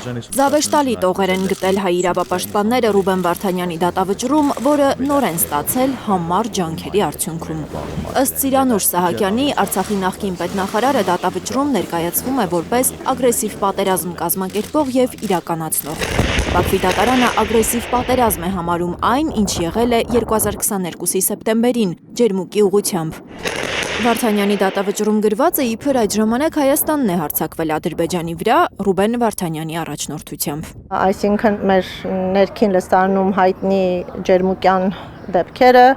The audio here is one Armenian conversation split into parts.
Զավեշտալի տողեր են գտել հայ իրավապաշտպանները Ռուբեն Վարդանյանի դատավճռում, որը նոր են ստացել համառ ջանքերի արդյունքում։ Ըստ Սիրանուշ Սահակյանի, Արցախի նախկին պետնախարարը դատավճռում ներկայացվում է որպես ագրեսիվ պատերազմ կազմակերպող եւ իրականացնող։ Բաքվի դատարանը ագրեսիվ պատերազմ է համարում այն, ինչ եղել է 2022-ի սեպտեմբերին ջերմուկի ուղղությամբ։ Վարդանյանի դատավճռում գրվածը իբր այդ ժամանակ Հայաստանն է հարձակվել Ադրբեջանի վրա Ռուբեն Վարդանյանի առաջնորդությամբ։ Այսինքն մեր ներքին լսարանում հայտնի ջերմուկյան դեպքերը,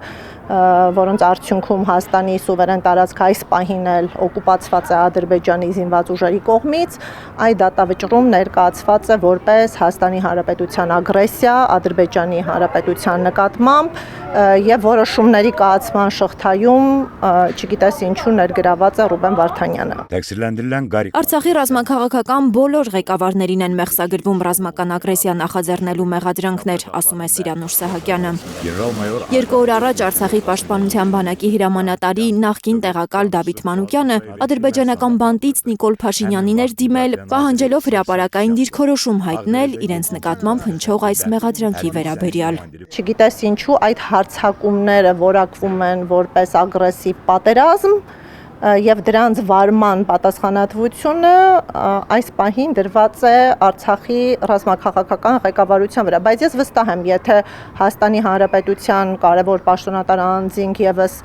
որոնց արդյունքում Հայաստանի սուվերեն տարածք այս պահին էլ օկուպացված է Ադրբեջանի զինված ուժերի կողմից, այդ դատավճռում ներկայացված է որպես Հայաստանի Հանրապետության ագրեսիա Ադրբեջանի Հանրապետության նկատմամբ եւ որոշումների կայացման շղթայում չգիտես ինչու ներգրաված է Ռուբեն Վարդանյանը։ Արցախի ռազմաքաղաքական բոլոր ղեկավարներին են մեղսագրվում ռազմական ագրեսիա նախաձեռնելու մեղադրանքներ, ասում է Սիրանուշ Սահակյանը։ 2 օր առաջ Արցախի պաշտպանության բանակի հրամանատարի նախկին տեղակալ Դավիթ Մանուկյանը ադրբեջանական բանտից Նիկոլ Փաշինյանին էր դիմել, պահանջելով հրապարակային դիրքորոշում հայտնել իրենց նկատմամբ հնչող այս մեղադրանքի վերաբերյալ։ Չգիտես ինչու այդ հարձակումները որակվում են որպես ագրեսիվ պատերազմ եւ դրանց վարման պատասխանատվությունը այս պահին դրված է Արցախի ռազմաքաղաքական ղեկավարության վրա, բայց ես վստահ եմ, եթե Հայաստանի Հանրապետության կարևոր պաշտոնատար անձինք եւս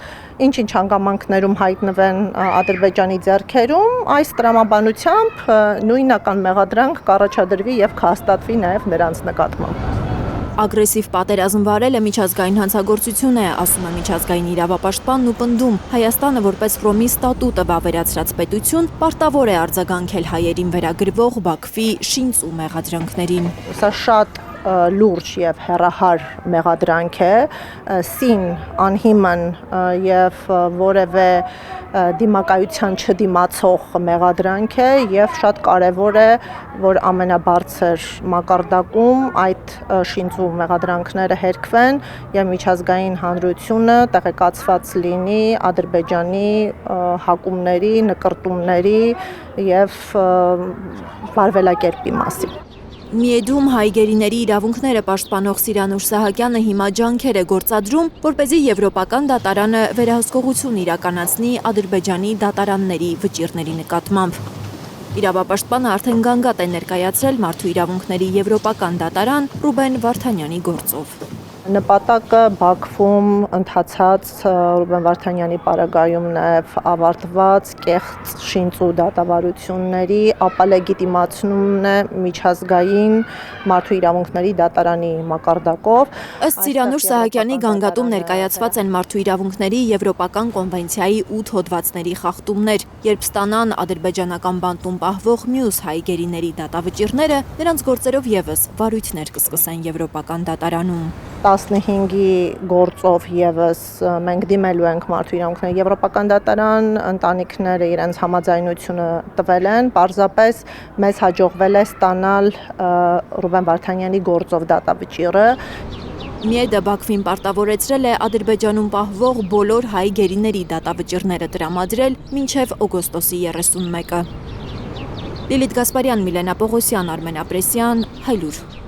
ինչ-ինչ հանգամանքներում հայտնվեն Ադրբեջանի ձեռքերում, այս տրամաբանությամբ նույնական մեղադրանք կառաջադրվի եւ կհաստատվի նաեւ նրանց նկատմամբ։ Ագրեսիվ պատերազմ վարելը միջազգային հանցագործություն է, ասում է միջազգային իրավապաշտպանն ու պնդում, Հայաստանը որպես Ֆրոմի ստատուտը վավերացրած պետություն պարտավոր է արձագանքել հայերին վերագրվող Բաքվի շինծ ու մեղադրանքներին։ Սա շատ լուրջ եւ հեռահար մեղադրանք է, սին անհիմն եւ որևէ դիմակայության չդիմացող մեղադրանք է եւ շատ կարեւոր է, որ ամենաբարձր մակարդակում այդ շինծու մեղադրանքները հերքվեն եւ միջազգային հանրությունը տեղեկացված լինի Ադրբեջանի հակումների, նկրտումների եւ վարվելակերպի մասին։ Միեդում հայ գերիների իրավունքները պաշտպանող Սիրանուշ Սահակյանը հիմա ջանքեր է գործադրում, որպեսզի եվրոպական դատարանը վերահսկողություն իրականացնի Ադրբեջանի դատարանների վճիռների նկատմամբ։ Իրավապաշտպանը արդեն գանգատ է ներկայացրել Մարդու իրավունքների եվրոպական դատարան Ռուբեն Վարդանյանի գործով։ Նպատակը Բաքվում ընթացած Ռուբեն Վարդանյանի պարագայում նաև ավարտված կեղծ շինծու դատավարությունների ապալեգիտիմացնումն է միջազգային Մարդու իրավունքների դատարանի մակարդակով։ Ըստ Սիրանուշ Սահակյանի գանգատում ներկայացված են Մարդու իրավունքների Եվրոպական կոնվենցիայի 8 հոդվածների խախտումներ, երբ ստանան ադրբեջանական բանտում պահվող մյուս հայ գերիների դատավճիռները, նրանց գործերով եւս վարույթներ կսկսեն Եվրոպական դատարանում։ 15-ի գործով եւս մենք դիմելու ենք Մարդու իրավունքների Եվրոպական դատարան, ընտանիքները իրենց համաձայնությունը տվել են, պարզապես մեզ հաջողվել է ստանալ Ռուբեն Վարդանյանի գործով դատավճիռը։ Միեդը Բաքվին պարտավորեցրել է Ադրբեջանում պահվող բոլոր հայ գերիների դատավճիռները տրամադրել մինչև օգոստոսի 31-ը։ Լիլիթ Գասպարյան, Միլենա Պողոսյան, Արմեն Ապրեսյան, Հայլուր։